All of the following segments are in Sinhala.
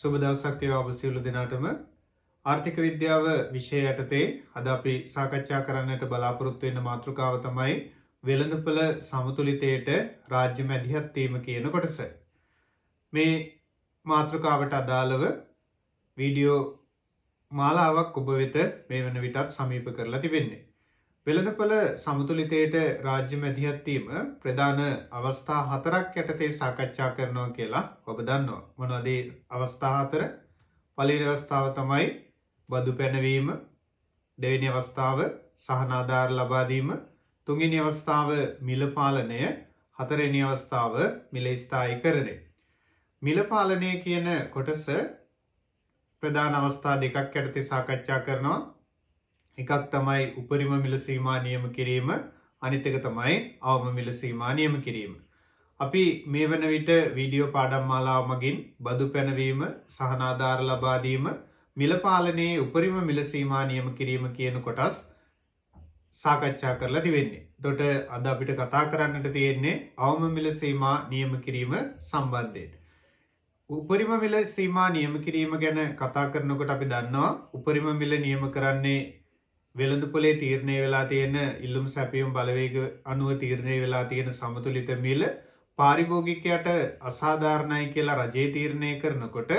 සුබ දවසක් වේවා ඔබ සියලු දෙනාටම. ආර්ථික විද්‍යාව විෂය යටතේ අද අපි සාකච්ඡා කරන්නට බලාපොරොත්තු වෙන මාතෘකාව තමයි වෙළඳපොළ සමතුලිතයට රාජ්‍ය මැදිහත් වීම කියන කොටස. මේ මාතෘකාවට අදාළව වීඩියෝ මාලාවක් ඔබ වෙත මේ වන විටත් සමීප කරලා තිබෙන්නේ. වෙළඳපොළ සමතුලිතයට රාජ්‍ය මැදිහත් වීම ප්‍රධාන අවස්ථා 4ක් යටතේ සාකච්ඡා කරනවා කියලා ඔබ දන්නවා. මොනවද ඒ අවස්ථා 4? පළවෙනි අවස්ථාව තමයි බදු පැනවීම, දෙවෙනි අවස්ථාව සහන ආධාර ලබා දීම, තුන්වෙනි අවස්ථාව මිල පාලනය, හතරවෙනි අවස්ථාව මිල ස්ථායීකරණය. මිල පාලනය කියන කොටස ප්‍රධාන අවස්ථා දෙකක් යටතේ සාකච්ඡා කරනවා. එකක් තමයි උපරිම මිල සීමා නියම කිරීම, අනිත් එක තමයි අවම මිල සීමා නියම කිරීම. අපි මේ වන විට වීඩියෝ පාඩම් මාලාව මගින් බදු පැනවීම, සහන ආධාර ලබා දීම, මිල පාලනයේ උපරිම මිල සීමා නියම කිරීම කියන කොටස් සාකච්ඡා කරලා තිබෙන්නේ. එතකොට අද අපිට කතා කරන්නට තියෙන්නේ අවම මිල සීමා නියම කිරීම සම්බන්ධයෙන්. උපරිම මිල සීමා නියම කිරීම ගැන කතා කරනකොට අපි දන්නවා උපරිම මිල නියම කරන්නේ වෙළඳපොලේ තීරණය වෙලා තියෙන ඉල්ලුම් සැපයුම් බලවේග අනුව තීරණය වෙලා තියෙන සමතුලිත මිල පාරිභෝගිකයට අසාධාරණයි කියලා රජය තීරණය කරනකොට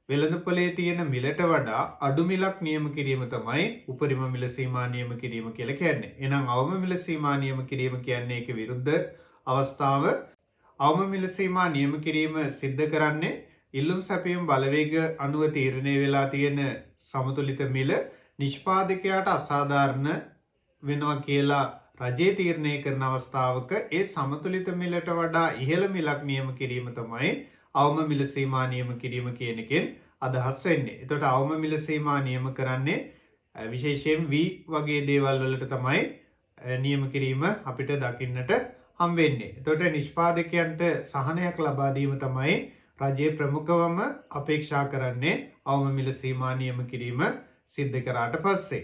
වෙළඳපොලේ තියෙන මිලට වඩා අඩු මිලක් නියම කිරීම තමයි උපරිම මිල සීමා නියම කිරීම කියලා කියන්නේ. එහෙනම් අවම මිල සීමා නියම කිරීම කියන්නේ ඒකේ විරුද්ධ අවස්ථාව. අවම මිල සීමා නියම කිරීම සිද්ධ කරන්නේ ඉල්ලුම් සැපයුම් බලවේග අනුව තීරණය වෙලා තියෙන සමතුලිත මිල නිෂ්පාදකයාට අසාධාරණ වෙනවා කියලා රජය තීරණය කරන අවස්ථාවක ඒ සමතුලිත මිලට වඩා ඉහළ මිලක් නියම කිරීම තමයි අවම මිල සීමා නියම කිරීම කියන එකෙන් අදහස් වෙන්නේ. එතකොට අවම මිල සීමා නියම කරන්නේ විශේෂයෙන් V වගේ දේවල් වලට තමයි නියම කිරීම අපිට දකින්නට හම් වෙන්නේ. එතකොට නිෂ්පාදකයන්ට සහනයක් ලබා දීම තමයි රජයේ ප්‍රමුඛවම අපේක්ෂා කරන්නේ අවම මිල සීමා නියම කිරීම සිද්ධ කරාට පස්සේ.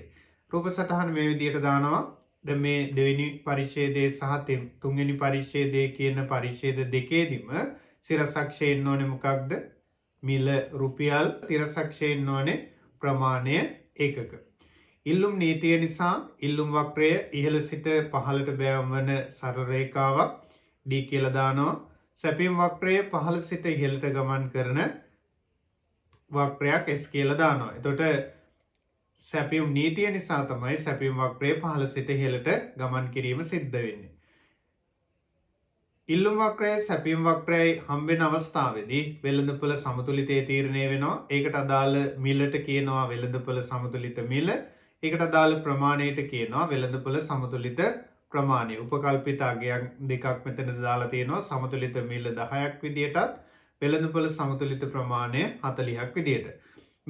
රූප සටහන මේ විදිහට දානවා. දැන් මේ දෙවෙනි පරිච්ඡේදයේ සහ තුන්වෙනි පරිච්ඡේදයේ කියන පරිච්ඡේද දෙකේදීම සිරසක්ෂය ඉන්න ඕනේ මොකක්ද? මිල රුපියල්, තිරසක්ෂය ඉන්න ඕනේ ප්‍රමාණය ඒකක. ඉල්ලුම් නීතිය නිසා ඉල්ලුම් වක්‍රය ඉහළ සිට පහළට බෑම් වන සරල රේඛාවක් D කියලා දානවා. සැපීම් වක්‍රය පහළ සිට ඉහළට ගමන් කරන වක්‍රයක් S කියලා දානවා. එතකොට සැපියුම් නීතිය නිසා තමයි සැපියුම් වක්‍රය පහළ සිට ඉහළට ගමන් කිරීම සිද්ධ වෙන්නේ. ඉල්ලුම් වක්‍රය සැපියුම් වක්‍රයයි හම්බෙන අවස්ථාවේදී වෙළඳපොළ සමතුලිතයේ තීරණය වෙනවා. ඒකට අදාළ මිලට කියනවා වෙළඳපොළ සමතුලිත මිල. ඒකට අදාළ ප්‍රමාණයට කියනවා වෙළඳපොළ සමතුලිත ප්‍රමාණය. උපකල්පිත අගයන් දෙකක් මෙතන දාලා තියෙනවා. සමතුලිත මිල 10ක් විදියටත් වෙළඳපොළ සමතුලිත ප්‍රමාණය 40ක් විදියට.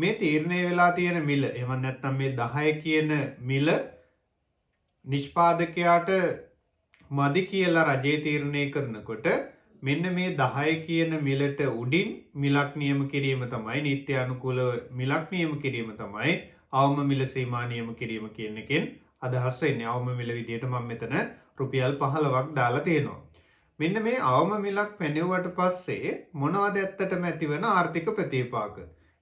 මේ තීරණය වෙලා තියෙන මිල එහෙම නැත්නම් මේ 10 කියන මිල නිෂ්පාදකයාට මදි කියලා රජය තීරණය කරනකොට මෙන්න මේ 10 කියන මිලට උඩින් මිලක් නියම කිරීම තමයි නීත්‍ය අනුකූල මිලක් නියම කිරීම තමයි අවම මිල සීමා නියම කිරීම කියන එකෙන් අදහස් වෙන්නේ. අවම මිල විදියට මම මෙතන රුපියල් 15ක් දාලා තියෙනවා. මෙන්න මේ අවම මිලක් පැනෙවුවට පස්සේ මොනවද ඇත්තටම ඇතිවන ආර්ථික ප්‍රතිපාක?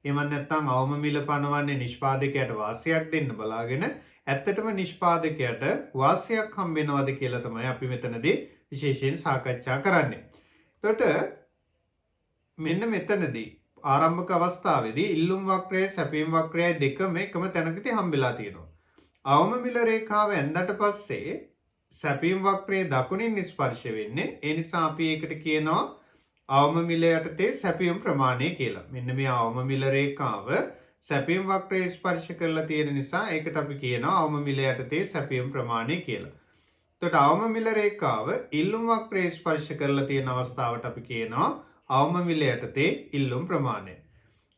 එහෙම නැත්නම් අවම මිල පනවන්නේ නිෂ්පාදකයාට වාසියක් දෙන්න බලාගෙන ඇත්තටම නිෂ්පාදකයාට වාසියක් හම්බ වෙනවද කියලා තමයි අපි මෙතනදී විශේෂයෙන් සාකච්ඡා කරන්නේ. එතකොට මෙන්න මෙතනදී ආරම්භක අවස්ථාවේදී ඉල්ලුම් වක්‍රය සැපීම් වක්‍රය දෙකම එකම තැනකදී හම්බෙලා තියෙනවා. අවම මිල රේඛාව ඇඳට පස්සේ සැපීම් වක්‍රයේ දකුණින් ස්පර්ශ වෙන්නේ. ඒ නිසා අපි ඒකට කියනවා අවම මිල යටතේ සැපියුම් ප්‍රමාණය කියලා. මෙන්න මේ අවම මිල රේඛාව සැපියුම් වක්‍රයේ ස්පර්ශ කරලා තියෙන නිසා ඒකට අපි කියනවා අවම මිල යටතේ සැපියුම් ප්‍රමාණය කියලා. එතකොට අවම මිල රේඛාව ඉල්ලුම් වක්‍රයේ ස්පර්ශ කරලා තියෙන අවස්ථාවට අපි කියනවා අවම මිල යටතේ ඉල්ලුම් ප්‍රමාණය.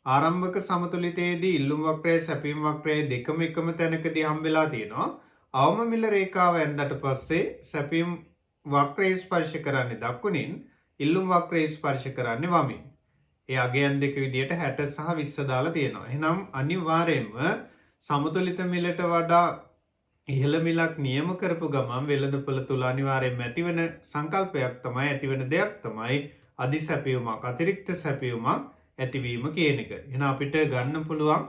ආරම්භක සමතුලිතයේදී ඉල්ලුම් වක්‍රය සැපියුම් වක්‍රය දෙකම එකම තැනකදී හම්බෙලා තියෙනවා. අවම මිල රේඛාව ඇඳට පස්සේ සැපියුම් වක්‍රයේ ස්පර්ශ කරන්නේ දකුණින්, ඉල්ලුම් වක්‍රයේ ස්පර්ශ කරන්නේ වමින්. ඒ අගයන් දෙක විදියට 60 සහ 20 දාලා තියෙනවා. එහෙනම් අනිවාර්යයෙන්ම සමතුලිත මිලට වඩා ඉහළ මිලක් නියම කරපු ගමන් වෙළඳපොළ තුල අනිවාර්යයෙන්ම ඇතිවන සංකල්පයක් තමයි ඇතිවන දෙයක් තමයි අධි සැපියුමක්, අතිරික්ත සැපියුමක් ඇතිවීම කියන එක. එහෙනම් අපිට ගන්න පුළුවන්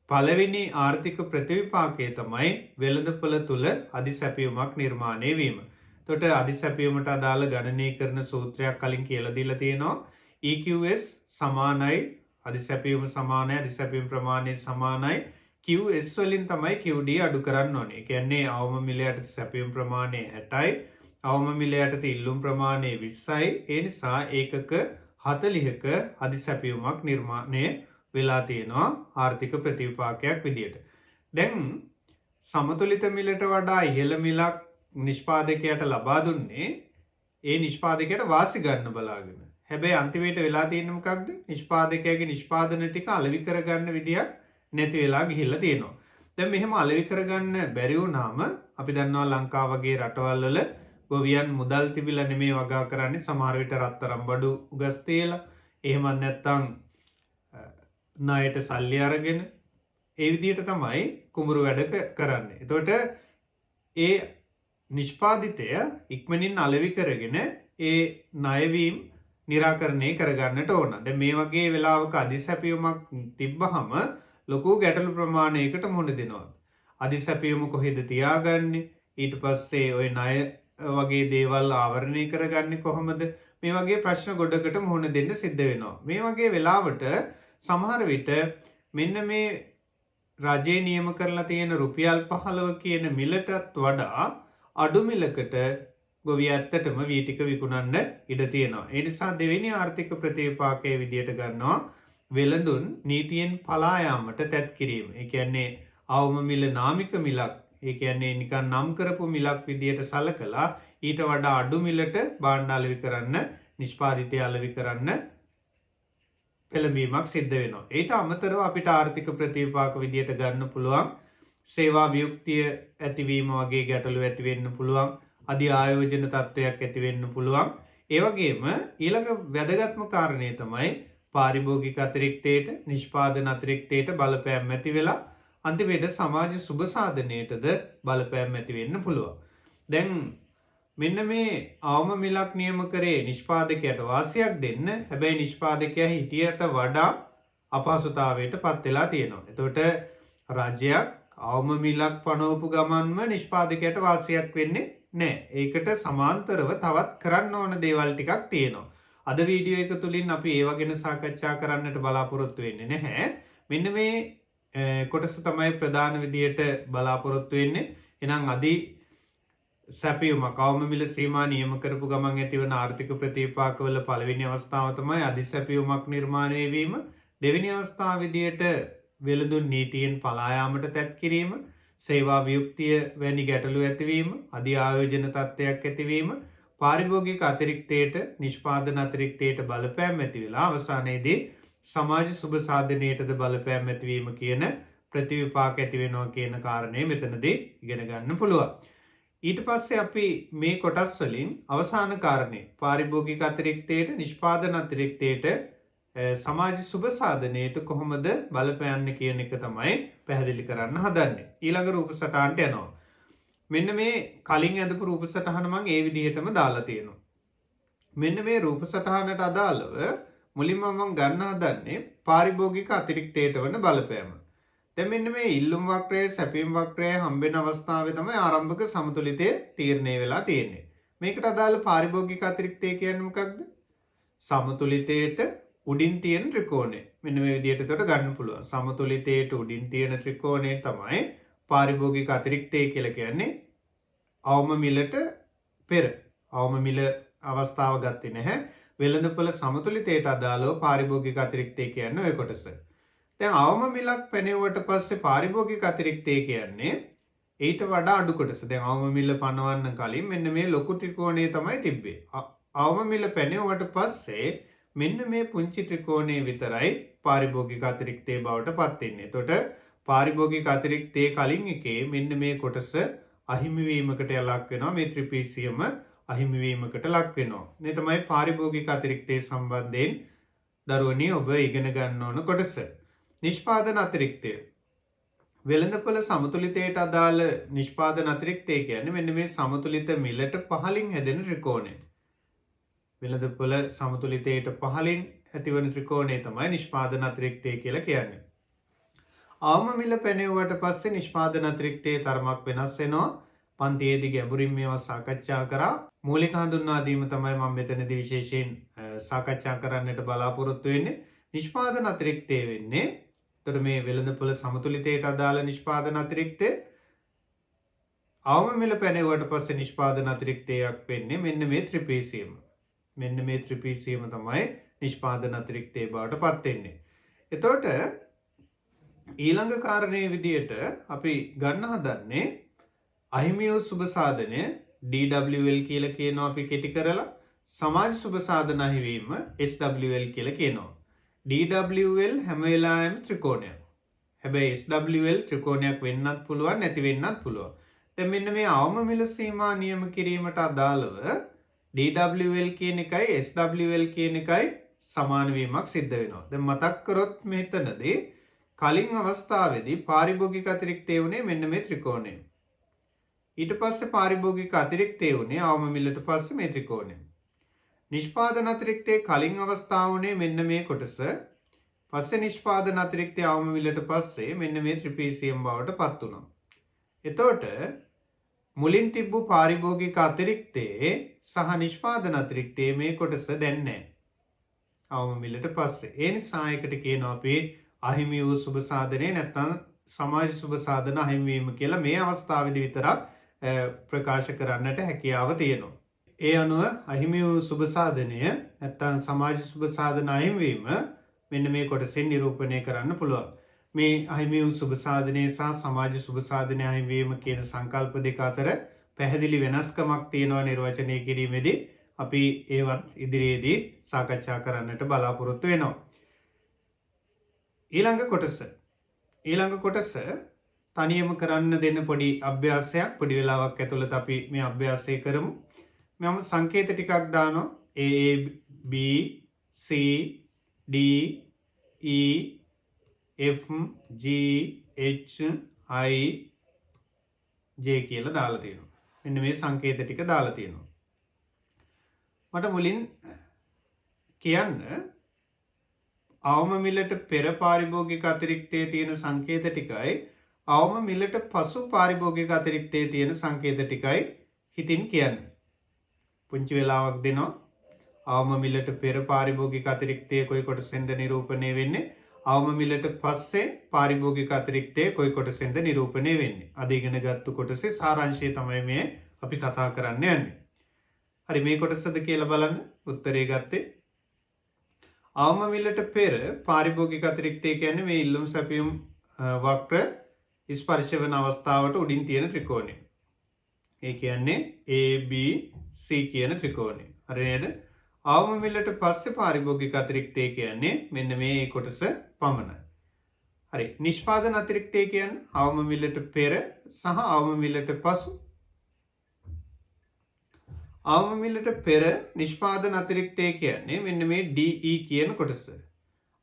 පළවෙනි ආර්ථික ප්‍රතිවිපාකය තමයි වෙළඳපොළ තුල අධිසැපියුමක් නිර්මාණය වීම. එතකොට අධිසැපියුමට අදාළ ගණනය කරන සූත්‍රයක් කලින් කියලා දීලා තියෙනවා. EQS සමානයි අධිසැපියුම සමානයි අධිසැපියුම් ප්‍රමාණය සමානයි QS වලින් තමයි QD අඩු කරන්න ඕනේ. ඒ කියන්නේ අවම මිල යටතේ සැපියුම් ප්‍රමාණය 60යි අවම මිල යටතේ ඉල්ලුම් ප්‍රමාණය 20යි. ඒ නිසා ඒකක 40ක අධිසැපියුමක් නිර්මාණය වෙලා තියෙනවා ආර්ථික ප්‍රතිවිපාකයක් විදියට. දැන් සමතුලිත මිලට වඩා ඉහළ මිලක් නිෂ්පාදකයාට ලබා දුන්නේ ඒ නිෂ්පාදකයාට වාසි ගන්න බලාගෙන. හැබැයි අන්තිමේට වෙලා තියෙන්නේ මොකක්ද? නිෂ්පාදකයාගේ නිෂ්පාදන ටික අලෙවි කරගන්න විදියක් නැති වෙලා ගිහිල්ලා තියෙනවා. දැන් මෙහෙම අලෙවි කරගන්න බැරි වුණාම අපි දන්නවා ලංකාව වගේ රටවල් වල ගොවියන් මුදල් තිබිලා නෙමෙයි වගා කරන්නේ. සමහර විට රත්තරන් බඩු උගස් තියලා එහෙමත් නැත්නම් ණයට සල්ලි අරගෙන ඒ විදිහට තමයි කුඹුරු වැඩ කරන්නේ. එතකොට ඒ නිෂ්පාදිතය ඉක්මනින් අලෙවි කරගෙන ඒ ණයවීම निराකරණය කරගන්නට ඕන. දැන් මේ වගේ වෙලාවක අධිසැපියුමක් තිබ්බහම ලොකු ගැටලු ප්‍රමාණයකට මුහුණ දෙනවා. අධිසැපියුම කොහෙද තියාගන්නේ? ඊට පස්සේ ওই ණය වගේ දේවල් ආවරණය කරගන්නේ කොහොමද? මේ වගේ ප්‍රශ්න ගොඩකට මුහුණ දෙන්න සිද්ධ වෙනවා. මේ වගේ වෙලාවට සමහර විට මෙන්න මේ රජයේ නියම කරලා තියෙන රුපියල් 15 කියන මිලටත් වඩා අඩු මිලකට ගොවියා ඇත්තටම වී ටික විකුණන්න ඉඩ තියෙනවා. ඒ නිසා දෙවෙනි ආර්ථික ප්‍රතිවිපාකයේ විදියට ගන්නවා වෙළඳුන් නීතියෙන් පලා යාමට තැත් කිරීම. ඒ කියන්නේ අවම මිල නාමික මිලක්, ඒ කියන්නේ නිකන් නම් කරපු මිලක් විදියට සලකලා ඊට වඩා අඩු මිලට භාණ්ඩ අලෙවි කරන්න, නිෂ්පාදිතය අලෙවි කරන්න පෙළඹීමක් සිද්ධ වෙනවා. ඊට අමතරව අපිට ආර්ථික ප්‍රතිවිපාක විදියට ගන්න පුළුවන් සේවා වියුක්තිය ඇතිවීම වගේ ගැටලු ඇති වෙන්න පුළුවන්. අධි ආයෝජන තත්ත්වයක් ඇති වෙන්න පුළුවන්. ඒ වගේම ඊළඟ වැදගත්ම කාරණේ තමයි පාරිභෝගික අතිරික්තයට, නිෂ්පාදන අතිරික්තයට බලපෑම් ඇති වෙලා අන්තිමේට සමාජ සුබ සාධනයටද බලපෑම් ඇති වෙන්න පුළුවන්. දැන් මෙන්න මේ අවම මිලක් නියම කරේ නිෂ්පාදකයාට වාසියක් දෙන්න. හැබැයි නිෂ්පාදකයා හිටියට වඩා අපහසුතාවයට පත් වෙලා තියෙනවා. එතකොට රජයක් අවම මිලක් පනවපු ගමන්ම නිෂ්පාදකයාට වාසියක් වෙන්නේ නැහැ. ඒකට සමාන්තරව තවත් කරන්න ඕන දේවල් ටිකක් තියෙනවා. අද වීඩියෝ එක තුලින් අපි ඒව ගැන සාකච්ඡා කරන්නට බලාපොරොත්තු වෙන්නේ නැහැ. මෙන්න මේ කොටස තමයි ප්‍රධාන විදියට බලාපොරොත්තු වෙන්නේ. එහෙනම් අදි සැපියුමක් අවම මිල සීමා නියම කරපු ගමන් ඇතිවන ආර්ථික ප්‍රතිවිපාකවල පළවෙනි අවස්ථාව තමයි අධිසැපියුමක් නිර්මාණය වීම. දෙවෙනි අවස්ථාව විදියට වෙළඳුන් නීතියෙන් පලා යාමට තැත් කිරීම, සේවා වියුක්තිය වැනි ගැටලු ඇතිවීම, අධි ආයෝජන තත්ත්වයක් ඇතිවීම, පාරිභෝගික අතිරික්තයට, නිෂ්පාදන අතිරික්තයට බලපෑම් ඇති වෙලා අවසානයේදී සමාජ සුබ සාධනයටද බලපෑම් ඇතිවීම කියන ප්‍රතිවිපාක ඇති වෙනවා කියන කාරණය මෙතනදී ඉගෙන ගන්න පුළුවන්. ඊට පස්සේ අපි මේ කොටස් වලින් අවසාන කාරණේ පාරිභෝගික අතිරික්තයට, නිෂ්පාදන අතිරික්තයට, සමාජ සුබ සාධනයට කොහොමද බලපෑන්නේ කියන එක තමයි පැහැදිලි කරන්න හදන්නේ. ඊළඟ රූප සටහනට යනවා. මෙන්න මේ කලින් ඇඳපු රූප සටහන මම ඒ විදිහටම දාලා තියෙනවා. මෙන්න මේ රූප සටහනට අදාළව මුලින්ම මම ගන්න හදන්නේ පාරිභෝගික අතිරික්තයට වන බලපෑම. දැන් මෙන්න මේ ඉල්ලුම් වක්‍රය, සැපීම් වක්‍රය හම්බෙන අවස්ථාවේ තමයි ආරම්භක සමතුලිතය තීරණය වෙලා තියෙන්නේ. මේකට අදාළ පාරිභෝගික අතිරික්තය කියන්නේ මොකක්ද? සමතුලිතයට උඩින් තියෙන ත්‍රිකෝණය. මෙන්න මේ විදිහට එතකොට ගන්න පුළුවන්. සමතුලිතයට උඩින් තියෙන ත්‍රිකෝණය තමයි පාරිභෝගික අතිරික්තය කියලා කියන්නේ. අවම මිලට පෙර අවම මිල අවස්ථාව ගත්තේ නැහැ. වෙළඳපොළ සමතුලිතයට අදාළව පාරිභෝගික අතිරික්තය කියන්නේ ඔය කොටස. දැන් අවම මිලක් පැනෙවුවට පස්සේ පාරිභෝගික අතිරික්තය කියන්නේ ඊට වඩා අඩු කොටස. දැන් අවම මිල පනවන්න කලින් මෙන්න මේ ලොකු ත්‍රිකෝණය තමයි තිබ්බේ. අවම මිල පැනෙවුවට පස්සේ මෙන්න මේ පුංචි ත්‍රිකෝණය විතරයි පාරිභෝගික අතිරික්තය බවට පත් වෙන්නේ. එතකොට පාරිභෝගික අතිරික්තයේ කලින් එකේ මෙන්න මේ කොටස අහිමි වීමකට ලක් වෙනවා. මේ ත්‍රිපීසියම අහිමි වීමකට ලක් වෙනවා. මේ තමයි පාරිභෝගික අතිරික්තය සම්බන්ධයෙන් දරුවනි ඔබ ඉගෙන ගන්න ඕන කොටස. නිෂ්පාදන අතිරික්තය. වෙළඳපොළ සමතුලිතයට අදාළ නිෂ්පාදන අතිරික්තය කියන්නේ මෙන්න මේ සමතුලිත මිලට පහළින් හැදෙන ත්‍රිකෝණය. වෙළඳපොළ සමතුලිතයට පහළින් ඇතිවන ත්‍රිකෝණය තමයි නිෂ්පාදන අතිරික්තය කියලා කියන්නේ. අවම මිල පැනෙව්වට පස්සේ නිෂ්පාදන අතිරික්තයේ තරමක් වෙනස් වෙනවා. පන්තියේදී ගැඹුරින් මේවා සාකච්ඡා කරා. මූලික හඳුන්වා දීම තමයි මම මෙතනදී විශේෂයෙන් සාකච්ඡා කරන්නට බලාපොරොත්තු වෙන්නේ. නිෂ්පාදන අතිරික්තය වෙන්නේ එතකොට මේ වෙළඳපොළ සමතුලිතයට අදාළ නිෂ්පාදන අතිරික්තය අවම මිල පැනෙව්වට පස්සේ නිෂ්පාදන අතිරික්තයක් වෙන්නේ මෙන්න මේ ත්‍රිපීසියම. මෙන්න මේ ත්‍රිපීසියම තමයි නිෂ්පාදන අතිරික්තය බවට පත් වෙන්නේ. එතකොට ඊළඟ කාරණයේ විදියට අපි ගන්න හදන්නේ අහිමි වූ සුබ සාධනය DWL කියලා කියනවා අපි කෙටි කරලා සමාජ සුබ සාධන අහිවීම SWL කියලා කියනවා. DWL හැම වෙලාවෙම ත්‍රිකෝණයක්. හැබැයි SWL ත්‍රිකෝණයක් වෙන්නත් පුළුවන් නැති වෙන්නත් පුළුවන්. දැන් මෙන්න මේ අවම මිල සීමා නියම කිරීමට අදාළව DWL කියන එකයි SWL කියන එකයි සමාන වීමක් සිද්ධ වෙනවා. දැන් මතක් කරොත් මෙතනදී කලින් අවස්ථාවේදී පාරිභෝගික අතිරික්තය වුණේ මෙන්න මේ ත්‍රිකෝණය. ඊට පස්සේ පාරිභෝගික අතිරික්තය වුණේ අවම මිලට පස්සේ මේ ත්‍රිකෝණය. නිෂ්පාදන අතිරික්තයේ කලින් අවස්ථාව වුණේ මෙන්න මේ කොටස. පස්සේ නිෂ්පාදන අතිරික්තය අවම මිලට පස්සේ මෙන්න මේ ත්‍රිපීසියම් බවට පත් වුණා. එතකොට මුලින් තිබ්බු පාරිභෝගික අතිරික්තයේ සහ නිෂ්පාදන අතිරික්තයේ මේ කොටස දැන් නැහැ. අවම මිලට පස්සේ. ඒ නිසා ඒකට කියනවා අපි අහිමි වූ සුබ සාධනය නැත්නම් සමාජ සුබ සාධන අහිමි වීම කියලා මේ අවස්ථාවේදී විතරක් ප්‍රකාශ කරන්නට හැකියාව තියෙනවා. ඒ අනුව අහිමි වූ සුබ සාධනය නැත්නම් සමාජ සුබ සාධන අහිමි වීම මෙන්න මේ කොටසෙන් නිරූපණය කරන්න පුළුවන්. මේ අහිමි වූ සුබ සාධනය සහ සමාජ සුබ සාධන අහිමි වීම කියන සංකල්ප දෙක අතර පැහැදිලි වෙනස්කමක් තියෙනවා නිර්වචනය කිරීමේදී. අපි ඒවත් ඉදිරියේදී සාකච්ඡා කරන්නට බලාපොරොත්තු වෙනවා. ඊළඟ කොටස තනියම කරන්න දෙන්න පොඩි අභ්‍යාසයක් පොඩි වෙලාවක් ඇතුළත අපි මේ අභ්‍යාසය කරමු. මම සංකේත ටිකක් දානවා A B C D E F G H I J කියලා දාලා තියෙනවා. මෙන්න මේ සංකේත ටික දාලා තියෙනවා. මට මුලින් කියන්න අවම මිලට පෙර පාරිභෝගික අතිරික්තයේ තියෙන සංකේත ටිකයි අවම මිලට පසු පාරිභෝගික අතිරික්තයේ තියෙන සංකේත ටිකයි හිතින් කියන්න. පුංචි වෙලාවක් දෙනවා. අවම මිලට පෙර පාරිභෝගික අතිරික්තයේ කොයි කොටසෙන්ද නිරූපණය වෙන්නේ? අවම මිලට පස්සේ පාරිභෝගික අතිරික්තයේ කොයි කොටසෙන්ද නිරූපණය වෙන්නේ? අද ඉගෙන ගත්ත කොටසේ සාරාංශය තමයි මේ අපි කතා කරන්න යන්නේ. හරි මේ කොටසද කියලා බලන්න උත්තරේ ගත්තේ අවම මිලට පෙර පාරිභෝගික අතිරික්තය කියන්නේ මේ ඉල්ලුම් සැපයුම් වක්‍ර ස්පර්ශ වන අවස්ථාවට උඩින් තියෙන ත්‍රිකෝණය. ඒ කියන්නේ ABC කියන ත්‍රිකෝණය. හරි නේද? අවම මිලට පස්සේ පාරිභෝගික අතිරික්තය කියන්නේ මෙන්න මේ කොටස පමණයි. හරි නිෂ්පාදන අතිරික්තය කියන්නේ අවම මිලට පෙර සහ අවම මිලට පසු. අවම මිලට පෙර නිෂ්පාදන අතිරික්තය කියන්නේ මෙන්න මේ DE කියන කොටස.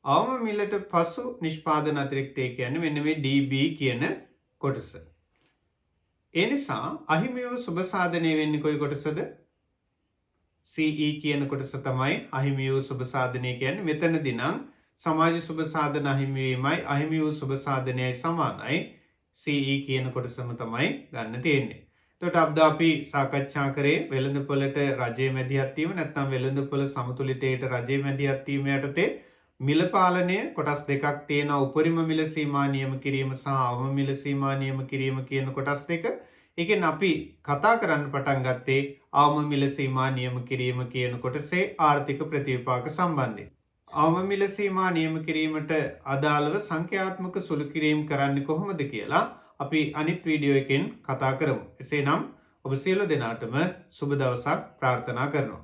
අවම මිලට පසු නිෂ්පාදන අතිරික්තය කියන්නේ මෙන්න මේ DB කියන කොටස. ඒ නිසා අහිමි වූ සුබ සාධනය වෙන්නේ කොයි කොටසද? CE කියන කොටස තමයි අහිමි වූ සුබ සාධනය කියන්නේ. මෙතනදී නම් සමාජ සුබ සාධන අහිමි වීමයි අහිමි වූ සුබ සාධනයයි සමානයි. CE කියන කොටසම තමයි ගන්න තියෙන්නේ. එතකොට අද අපි සාකච්ඡා කරේ වෙළඳපොළට රජයේ මැදිහත් වීම නැත්නම් වෙළඳපොළ සමතුලිතයට රජයේ මැදිහත් වීම යටතේ මිල පාලනය කොටස් දෙකක් තියෙනවා. උපරිම මිල සීමා නියම කිරීම සහ අවම මිල සීමා නියම කිරීම කියන කොටස් දෙක. ඒකෙන් අපි කතා කරන්න පටන් ගත්තේ අවම මිල සීමා නියම කිරීම කියන කොටසේ ආර්ථික ප්‍රතිවිපාක සම්බන්ධයෙන්. අවම මිල සීමා නියම කිරීමට අදාළව සංඛ්‍යාත්මක සුළු කිරීම කරන්නේ කොහොමද කියලා අපි අනිත් වීඩියෝ එකෙන් කතා කරමු. එසේනම් ඔබ සියලු දෙනාටම සුබ දවසක් ප්‍රාර්ථනා කරනවා.